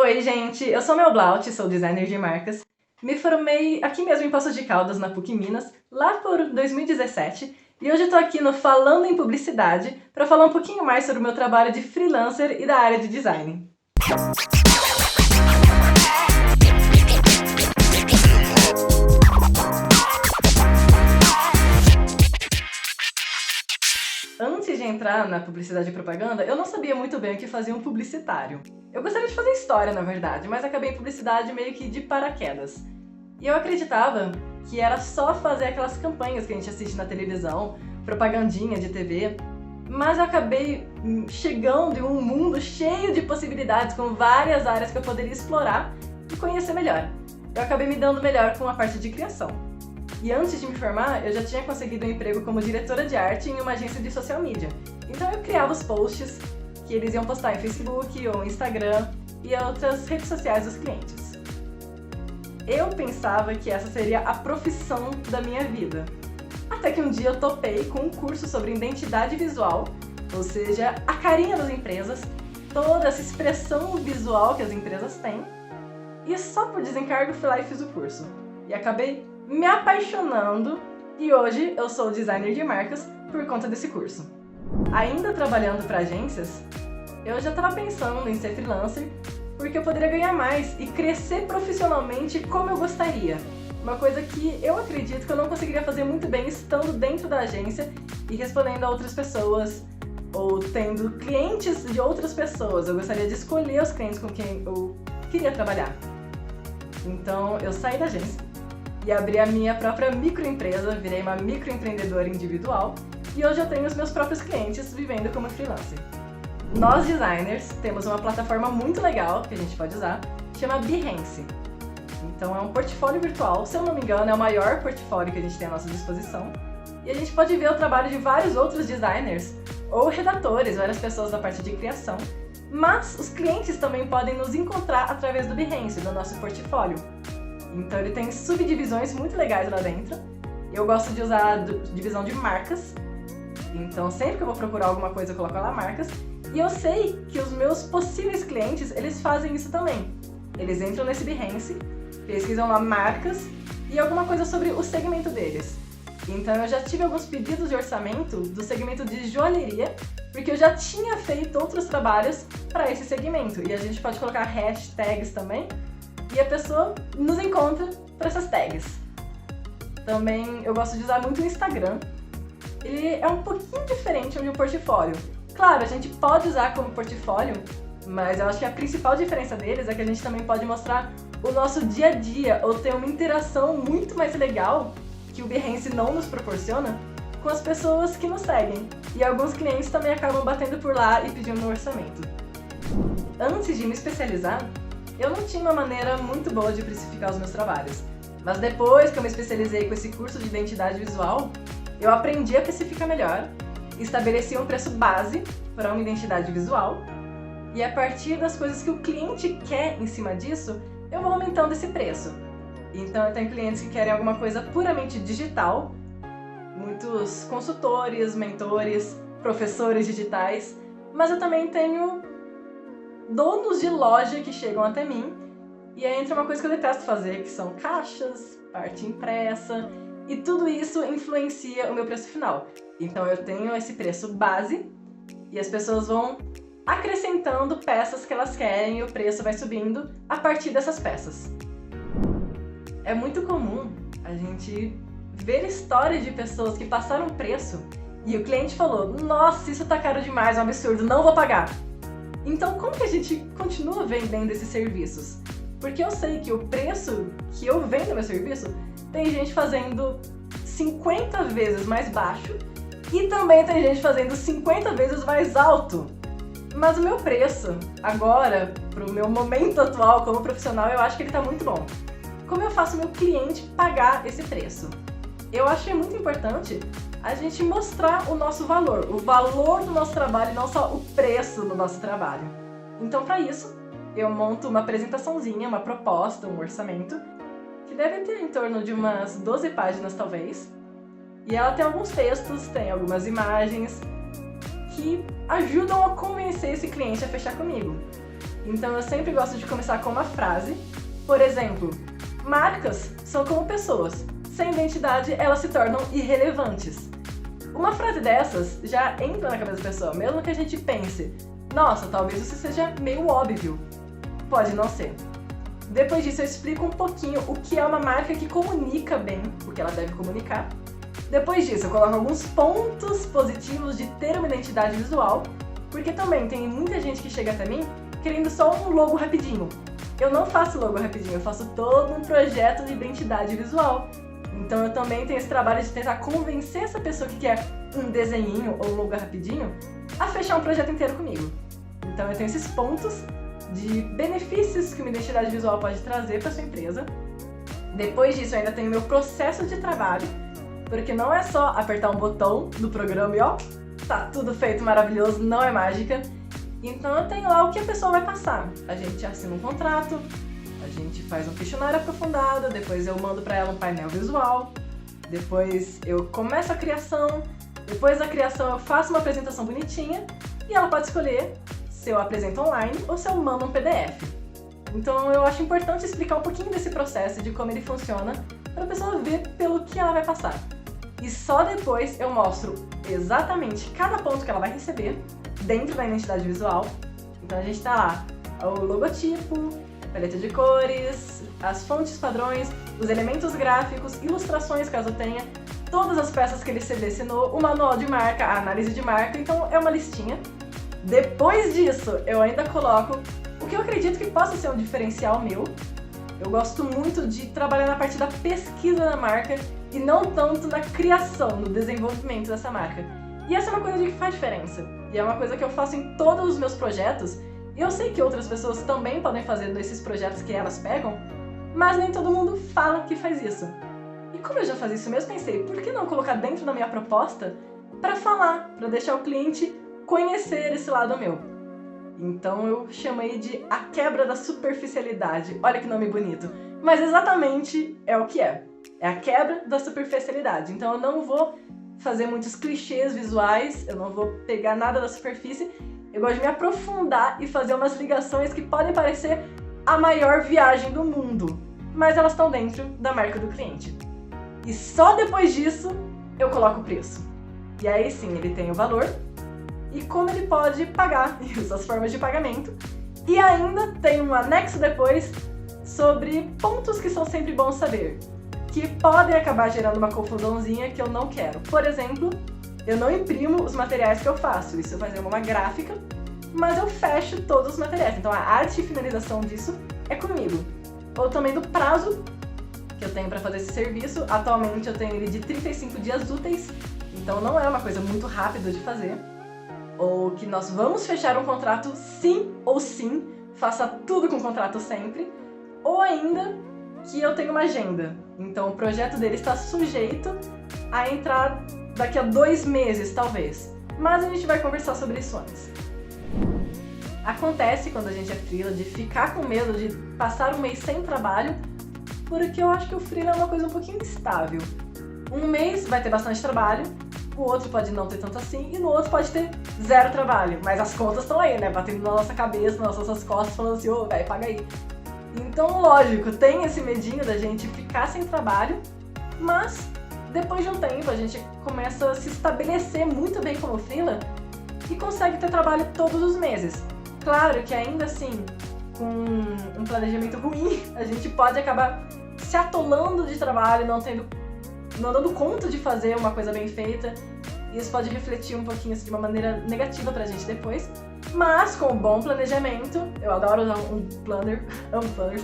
Oi, gente! Eu sou Mel Blaut, sou designer de marcas. Me formei aqui mesmo em Poços de Caldas, na PUC Minas, lá por 2017. E hoje eu tô aqui no Falando em Publicidade para falar um pouquinho mais sobre o meu trabalho de freelancer e da área de design. Antes de entrar na publicidade e propaganda, eu não sabia muito bem o que fazia um publicitário. Eu gostaria de fazer história, na verdade, mas acabei em publicidade meio que de paraquedas. E eu acreditava que era só fazer aquelas campanhas que a gente assiste na televisão, propagandinha de TV, mas eu acabei chegando em um mundo cheio de possibilidades, com várias áreas que eu poderia explorar e conhecer melhor. Eu acabei me dando melhor com a parte de criação. E antes de me formar, eu já tinha conseguido um emprego como diretora de arte em uma agência de social media. Então eu criava os posts que eles iam postar em Facebook ou Instagram e outras redes sociais dos clientes. Eu pensava que essa seria a profissão da minha vida. Até que um dia eu topei com um curso sobre identidade visual, ou seja, a carinha das empresas, toda essa expressão visual que as empresas têm, e só por desencargo fui lá e fiz o curso. E acabei me apaixonando, e hoje eu sou designer de marcas por conta desse curso. Ainda trabalhando para agências, eu já estava pensando em ser freelancer porque eu poderia ganhar mais e crescer profissionalmente como eu gostaria. Uma coisa que eu acredito que eu não conseguiria fazer muito bem estando dentro da agência e respondendo a outras pessoas ou tendo clientes de outras pessoas. Eu gostaria de escolher os clientes com quem eu queria trabalhar. Então eu saí da agência e abri a minha própria microempresa, virei uma microempreendedora individual e hoje eu tenho os meus próprios clientes vivendo como freelancer. Nós designers temos uma plataforma muito legal que a gente pode usar, chama Behance. Então é um portfólio virtual, se eu não me engano é o maior portfólio que a gente tem à nossa disposição e a gente pode ver o trabalho de vários outros designers ou redatores, várias pessoas da parte de criação, mas os clientes também podem nos encontrar através do Behance, do nosso portfólio. Então ele tem subdivisões muito legais lá dentro. Eu gosto de usar a divisão de marcas. Então sempre que eu vou procurar alguma coisa eu coloco lá marcas. E eu sei que os meus possíveis clientes, eles fazem isso também. Eles entram nesse Behance, pesquisam lá marcas e alguma coisa sobre o segmento deles. Então eu já tive alguns pedidos de orçamento do segmento de joalheria, porque eu já tinha feito outros trabalhos para esse segmento. E a gente pode colocar hashtags também. E a pessoa nos encontra para essas tags. Também eu gosto de usar muito o Instagram. Ele é um pouquinho diferente de um portfólio. Claro, a gente pode usar como portfólio, mas eu acho que a principal diferença deles é que a gente também pode mostrar o nosso dia a dia ou ter uma interação muito mais legal que o Behance não nos proporciona com as pessoas que nos seguem. E alguns clientes também acabam batendo por lá e pedindo um orçamento. Antes de me especializar, eu não tinha uma maneira muito boa de precificar os meus trabalhos, mas depois que eu me especializei com esse curso de identidade visual, eu aprendi a precificar melhor, estabeleci um preço base para uma identidade visual e a partir das coisas que o cliente quer em cima disso, eu vou aumentando esse preço. Então eu tenho clientes que querem alguma coisa puramente digital, muitos consultores, mentores, professores digitais, mas eu também tenho donos de loja que chegam até mim e aí entra uma coisa que eu detesto fazer, que são caixas, parte impressa e tudo isso influencia o meu preço final. Então eu tenho esse preço base e as pessoas vão acrescentando peças que elas querem e o preço vai subindo a partir dessas peças. É muito comum a gente ver histórias de pessoas que passaram preço e o cliente falou: nossa, isso tá caro demais, é um absurdo, não vou pagar. Então, como que a gente continua vendendo esses serviços? Porque eu sei que o preço que eu vendo meu serviço, tem gente fazendo 50 vezes mais baixo e também tem gente fazendo 50 vezes mais alto. Mas o meu preço, agora, pro meu momento atual como profissional, eu acho que ele tá muito bom. Como eu faço o meu cliente pagar esse preço? Eu achei muito importante a gente mostrar o nosso valor, o valor do nosso trabalho e não só o preço do nosso trabalho. Então, para isso, eu monto uma apresentaçãozinha, uma proposta, um orçamento, que deve ter em torno de umas 12 páginas, talvez. E ela tem alguns textos, tem algumas imagens que ajudam a convencer esse cliente a fechar comigo. Então eu sempre gosto de começar com uma frase. Por exemplo, marcas são como pessoas. Sem identidade, elas se tornam irrelevantes. Uma frase dessas já entra na cabeça da pessoa, mesmo que a gente pense, nossa, talvez isso seja meio óbvio. Pode não ser. Depois disso eu explico um pouquinho o que é uma marca que comunica bem o que ela deve comunicar. Depois disso eu coloco alguns pontos positivos de ter uma identidade visual, porque também tem muita gente que chega até mim querendo só um logo rapidinho. Eu não faço logo rapidinho, eu faço todo um projeto de identidade visual. Então eu também tenho esse trabalho de tentar convencer essa pessoa que quer um desenhinho ou um logo rapidinho a fechar um projeto inteiro comigo. Então eu tenho esses pontos de benefícios que uma identidade visual pode trazer para sua empresa. Depois disso eu ainda tenho meu processo de trabalho, porque não é só apertar um botão do programa e ó, tá tudo feito maravilhoso, não é mágica. Então eu tenho lá o que a pessoa vai passar. A gente assina um contrato, a gente faz um questionário aprofundado, depois eu mando para ela um painel visual, depois eu começo a criação, depois da criação eu faço uma apresentação bonitinha e ela pode escolher se eu apresento online ou se eu mando um PDF. Então eu acho importante explicar um pouquinho desse processo, de como ele funciona, para a pessoa ver pelo que ela vai passar. E só depois eu mostro exatamente cada ponto que ela vai receber dentro da identidade visual. Então a gente tá lá, o logotipo, paleta de cores, as fontes padrões, os elementos gráficos, ilustrações caso tenha, todas as peças que ele selecionou, o manual de marca, a análise de marca, então é uma listinha. Depois disso, eu ainda coloco o que eu acredito que possa ser um diferencial meu. Eu gosto muito de trabalhar na parte da pesquisa da marca e não tanto na criação, no desenvolvimento dessa marca. E essa é uma coisa que faz diferença. E é uma coisa que eu faço em todos os meus projetos. E eu sei que outras pessoas também podem fazer nesses projetos que elas pegam, mas nem todo mundo fala que faz isso. E como eu já fazia isso mesmo, pensei, por que não colocar dentro da minha proposta para falar, para deixar o cliente conhecer esse lado meu? Então eu chamei de a quebra da superficialidade. Olha que nome bonito. Mas exatamente é o que é. É a quebra da superficialidade. Então eu não vou fazer muitos clichês visuais, eu não vou pegar nada da superfície. Eu gosto de me aprofundar e fazer umas ligações que podem parecer a maior viagem do mundo, mas elas estão dentro da marca do cliente. E só depois disso eu coloco o preço. E aí sim, ele tem o valor e como ele pode pagar, e as formas de pagamento. E ainda tem um anexo depois sobre pontos que são sempre bons saber, que podem acabar gerando uma confusãozinha que eu não quero. Por exemplo, eu não imprimo os materiais que eu faço, isso eu fazer uma gráfica, mas eu fecho todos os materiais. Então a arte e finalização disso é comigo. Ou também do prazo que eu tenho para fazer esse serviço. Atualmente eu tenho ele de 35 dias úteis, então não é uma coisa muito rápida de fazer. Ou que nós vamos fechar um contrato sim ou sim, faça tudo com o contrato sempre. Ou ainda que eu tenho uma agenda, então o projeto dele está sujeito a entrar daqui a 2 meses, talvez. Mas a gente vai conversar sobre isso antes. Acontece quando a gente é freela de ficar com medo de passar um mês sem trabalho, porque eu acho que o freela é uma coisa um pouquinho instável. Um mês vai ter bastante trabalho, o outro pode não ter tanto assim, e no outro pode ter 0 trabalho. Mas as contas estão aí, né? Batendo na nossa cabeça, nas nossas costas, falando assim, ô, velho, paga aí. Então, lógico, tem esse medinho da gente ficar sem trabalho, mas depois de um tempo a gente começa a se estabelecer muito bem como freela e consegue ter trabalho todos os meses. Claro que ainda assim, com um planejamento ruim, a gente pode acabar se atolando de trabalho, não dando conta de fazer uma coisa bem feita. Isso pode refletir um pouquinho assim, de uma maneira negativa pra gente depois. Mas com um bom planejamento, eu adoro usar um planner, amo planners,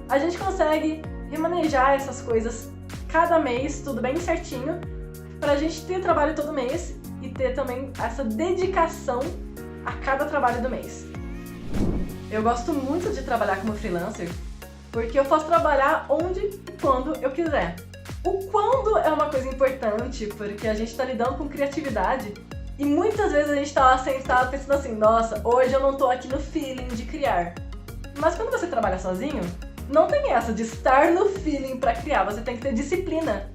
a gente consegue remanejar essas coisas cada mês, tudo bem certinho, pra gente ter trabalho todo mês e ter também essa dedicação a cada trabalho do mês. Eu gosto muito de trabalhar como freelancer porque eu posso trabalhar onde e quando eu quiser. O quando é uma coisa importante porque a gente está lidando com criatividade e muitas vezes a gente está lá sentado pensando assim, nossa, hoje eu não tô aqui no feeling de criar. Mas quando você trabalha sozinho, não tem essa de estar no feeling para criar, você tem que ter disciplina.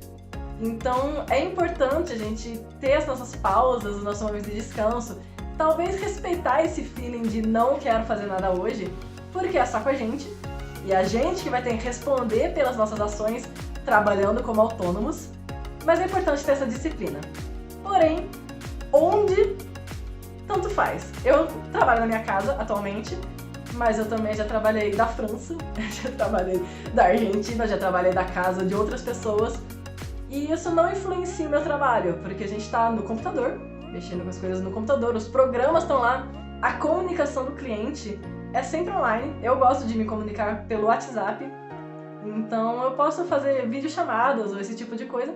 Então é importante a gente ter as nossas pausas, os nossos momentos de descanso, talvez respeitar esse feeling de não quero fazer nada hoje porque é só com a gente, e a gente que vai ter que responder pelas nossas ações trabalhando como autônomos, mas é importante ter essa disciplina. Porém, onde, tanto faz. Eu trabalho na minha casa atualmente, mas eu também já trabalhei da França, já trabalhei da Argentina, já trabalhei da casa de outras pessoas, e isso não influencia o meu trabalho, porque a gente está no computador, mexendo com as coisas no computador, os programas estão lá, a comunicação do cliente é sempre online. Eu gosto de me comunicar pelo WhatsApp, então eu posso fazer videochamadas ou esse tipo de coisa,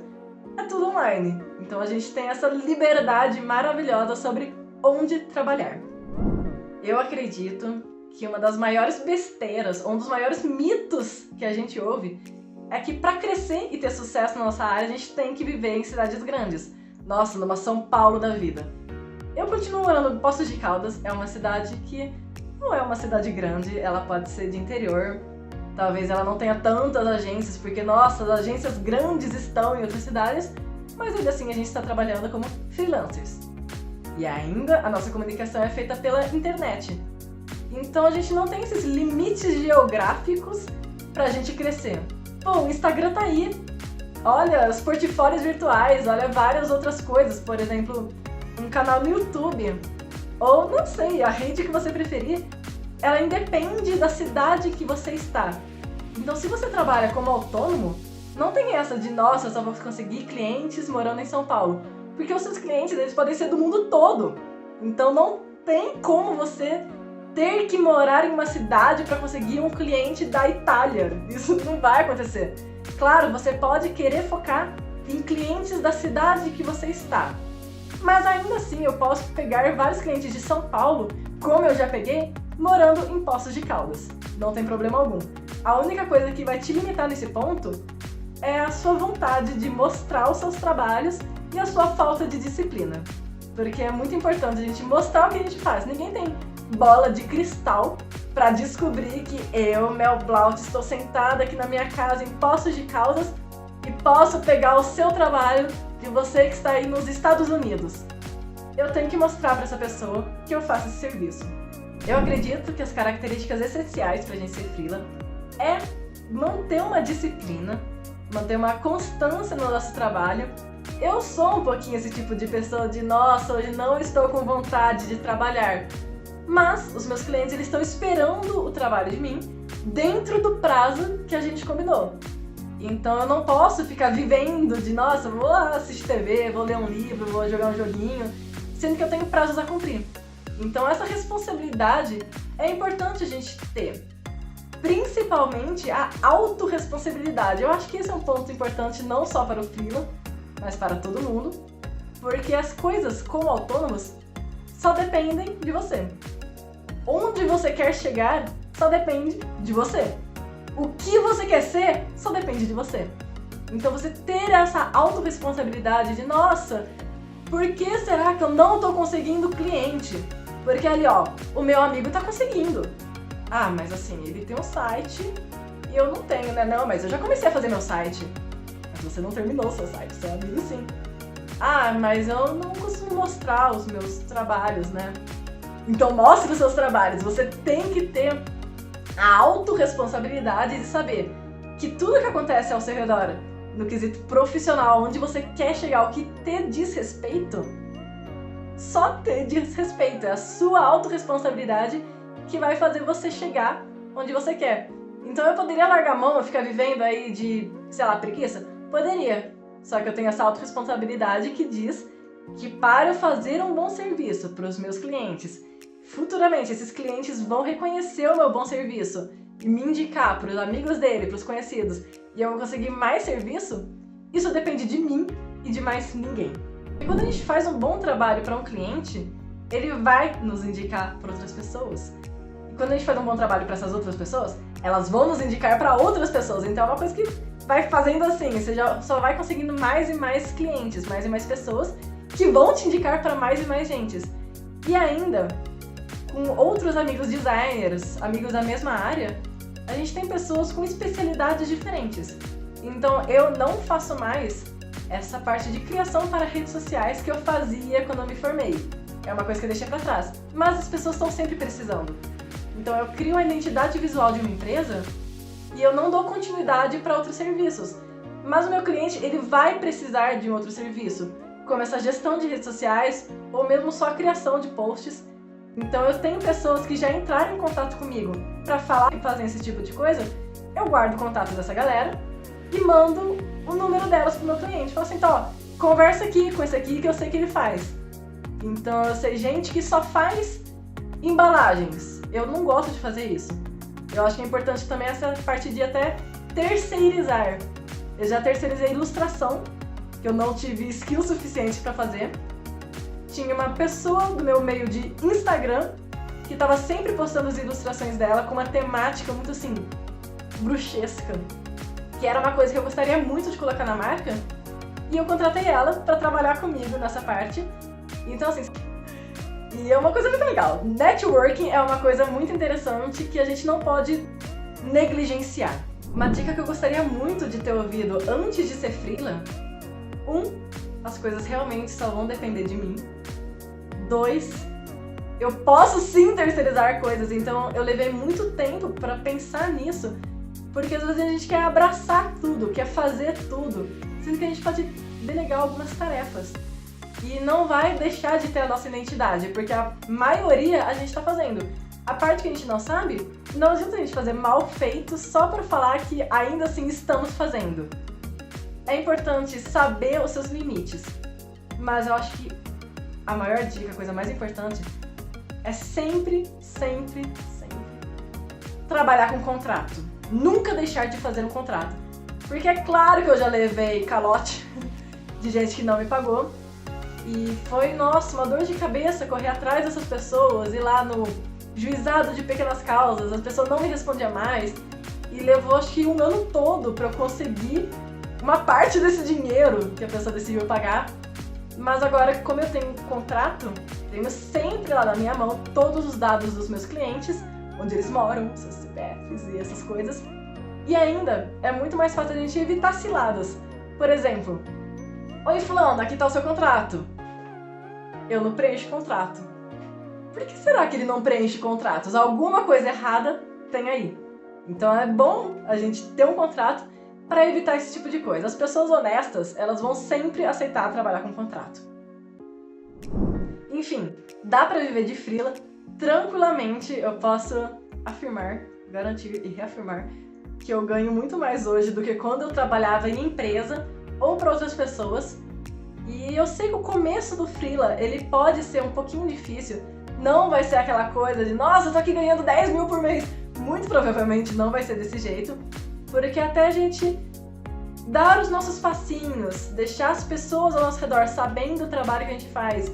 é tudo online. Então a gente tem essa liberdade maravilhosa sobre onde trabalhar. Eu acredito que uma das maiores besteiras, um dos maiores mitos que a gente ouve é que para crescer e ter sucesso na nossa área, a gente tem que viver em cidades grandes. Nossa, numa São Paulo da vida. Eu continuo morando em Poços de Caldas, é uma cidade que não é uma cidade grande, ela pode ser de interior. Talvez ela não tenha tantas agências, porque, nossa, as agências grandes estão em outras cidades, mas ainda assim a gente está trabalhando como freelancers. E ainda a nossa comunicação é feita pela internet. Então a gente não tem esses limites geográficos pra gente crescer. Pô, o Instagram tá aí. Olha, os portfólios virtuais, olha várias outras coisas. Por exemplo, um canal no YouTube. Ou, não sei, a rede que você preferir. Ela independe da cidade que você está. Então, se você trabalha como autônomo, não tem essa de, nossa, eu só vou conseguir clientes morando em São Paulo. Porque os seus clientes, eles podem ser do mundo todo. Então, não tem como você ter que morar em uma cidade para conseguir um cliente da Itália. Isso não vai acontecer. Claro, você pode querer focar em clientes da cidade que você está. Mas ainda assim, eu posso pegar vários clientes de São Paulo, como eu já peguei, morando em Poços de Caldas. Não tem problema algum. A única coisa que vai te limitar nesse ponto é a sua vontade de mostrar os seus trabalhos e a sua falta de disciplina. Porque é muito importante a gente mostrar o que a gente faz. Ninguém tem bola de cristal para descobrir que eu, Mel Blaut, estou sentada aqui na minha casa em Poços de Caldas e posso pegar o seu trabalho de você que está aí nos Estados Unidos. Eu tenho que mostrar para essa pessoa que eu faço esse serviço. Eu acredito que as características essenciais para a gente ser freela é manter uma disciplina, manter uma constância no nosso trabalho. Eu sou um pouquinho esse tipo de pessoa de, nossa, hoje não estou com vontade de trabalhar. Mas os meus clientes, eles estão esperando o trabalho de mim dentro do prazo que a gente combinou. Então eu não posso ficar vivendo de, nossa, vou assistir TV, vou ler um livro, vou jogar um joguinho, sendo que eu tenho prazos a cumprir. Então essa responsabilidade é importante a gente ter. Principalmente a autorresponsabilidade. Eu acho que esse é um ponto importante não só para o freela, mas para todo mundo. Porque as coisas como autônomos só dependem de você. Onde você quer chegar só depende de você. O que você quer ser só depende de você. Então você ter essa autorresponsabilidade de, nossa, por que será que eu não tô conseguindo cliente? Porque ali, ó, o meu amigo tá conseguindo. Ah, mas assim, ele tem um site e eu não tenho, né? Não, mas eu já comecei a fazer meu site. Mas você não terminou o seu site, seu amigo sim. Ah, mas eu não costumo mostrar os meus trabalhos, né? Então mostre os seus trabalhos. Você tem que ter a autorresponsabilidade de saber que tudo que acontece ao seu redor, no quesito profissional, onde você quer chegar, o que te diz respeito, só te diz respeito. É a sua autorresponsabilidade que vai fazer você chegar onde você quer. Então eu poderia largar a mão e ficar vivendo aí de, sei lá, preguiça? Poderia. Só que eu tenho essa autorresponsabilidade que diz que para eu fazer um bom serviço para os meus clientes, futuramente esses clientes vão reconhecer o meu bom serviço e me indicar para os amigos dele, para os conhecidos, e eu vou conseguir mais serviço, isso depende de mim e de mais ninguém. E quando a gente faz um bom trabalho para um cliente, ele vai nos indicar para outras pessoas. E quando a gente faz um bom trabalho para essas outras pessoas, elas vão nos indicar para outras pessoas. Então é uma coisa que vai fazendo assim, você já só vai conseguindo mais e mais clientes, mais e mais pessoas que vão te indicar para mais e mais gente. E ainda, com outros amigos designers, amigos da mesma área, a gente tem pessoas com especialidades diferentes. Então eu não faço mais essa parte de criação para redes sociais que eu fazia quando eu me formei. É uma coisa que eu deixei para trás. Mas as pessoas estão sempre precisando. Então eu crio uma identidade visual de uma empresa e eu não dou continuidade para outros serviços. Mas o meu cliente, ele vai precisar de um outro serviço, como essa gestão de redes sociais ou mesmo só a criação de posts. Então eu tenho pessoas que já entraram em contato comigo para falar e fazer esse tipo de coisa, eu guardo o contato dessa galera e mando o número delas pro meu cliente. Falo assim, então, ó, conversa aqui com esse aqui que eu sei que ele faz. Então eu sei gente que só faz embalagens. Eu não gosto de fazer isso. Eu acho que é importante também essa parte de até terceirizar. Eu já terceirizei ilustração, que eu não tive skill suficiente para fazer. Tinha uma pessoa do meu meio de Instagram que estava sempre postando as ilustrações dela com uma temática muito assim, bruxesca, que era uma coisa que eu gostaria muito de colocar na marca, e eu contratei ela para trabalhar comigo nessa parte. Então assim, e é uma coisa muito legal. Networking é uma coisa muito interessante que a gente não pode negligenciar. Uma dica que eu gostaria muito de ter ouvido antes de ser freela: 1, as coisas realmente só vão depender de mim. 2, eu posso sim terceirizar coisas, então eu levei muito tempo para pensar nisso, porque às vezes a gente quer abraçar tudo, quer fazer tudo, sendo que a gente pode delegar algumas tarefas. E não vai deixar de ter a nossa identidade, porque a maioria a gente tá fazendo. A parte que a gente não sabe, não adianta a gente fazer mal feito só para falar que ainda assim estamos fazendo. É importante saber os seus limites, mas eu acho que a maior dica, a coisa mais importante, é sempre trabalhar com contrato. Nunca deixar de fazer um contrato. Porque é claro que eu já levei calote de gente que não me pagou. E foi, nossa, uma dor de cabeça correr atrás dessas pessoas, ir lá no juizado de pequenas causas, as pessoas não me respondiam mais. E levou acho que um ano todo pra eu conseguir uma parte desse dinheiro que a pessoa decidiu pagar. Mas agora, como eu tenho contrato, tenho sempre lá na minha mão todos os dados dos meus clientes, onde eles moram, seus CPFs e essas coisas. E ainda, é muito mais fácil a gente evitar ciladas. Por exemplo, oi fulano, aqui tá o seu contrato. Eu não preencho contrato. Por que será que ele não preenche contratos? Alguma coisa errada tem aí. Então é bom a gente ter um contrato para evitar esse tipo de coisa. As pessoas honestas, elas vão sempre aceitar trabalhar com contrato. Enfim, dá para viver de freela tranquilamente. Eu posso afirmar, garantir e reafirmar que eu ganho muito mais hoje do que quando eu trabalhava em empresa ou para outras pessoas. E eu sei que o começo do freela, ele pode ser um pouquinho difícil. Não vai ser aquela coisa de, nossa, eu tô aqui ganhando 10 mil por mês. Muito provavelmente não vai ser desse jeito. Porque até a gente dar os nossos passinhos, deixar as pessoas ao nosso redor sabendo o trabalho que a gente faz,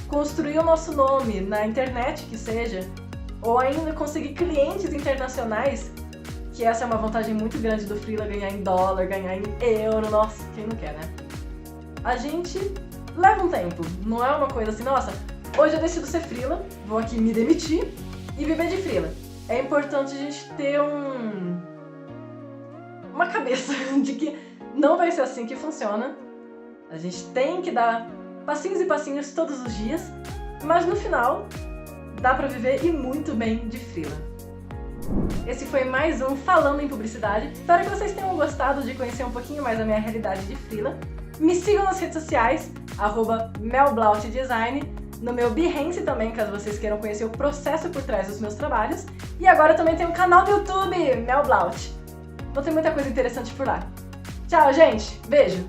construir o nosso nome na internet que seja, ou ainda conseguir clientes internacionais, que essa é uma vantagem muito grande do freela, ganhar em dólar, ganhar em euro, nossa, quem não quer, né? A gente leva um tempo, não é uma coisa assim, nossa, hoje eu decido ser freela, vou aqui me demitir e viver de freela. É importante a gente ter uma cabeça de que não vai ser assim que funciona. A gente tem que dar passinhos e passinhos todos os dias, mas no final dá pra viver e muito bem de freela. Esse foi mais um Falando em Publicidade. Espero que vocês tenham gostado de conhecer um pouquinho mais da minha realidade de freela. Me sigam nas redes sociais, @melblautdesign, no meu Behance também, caso vocês queiram conhecer o processo por trás dos meus trabalhos. E agora eu também tenho um canal no YouTube, Mel Blaut. Então tem muita coisa interessante por lá. Tchau, gente! Beijo!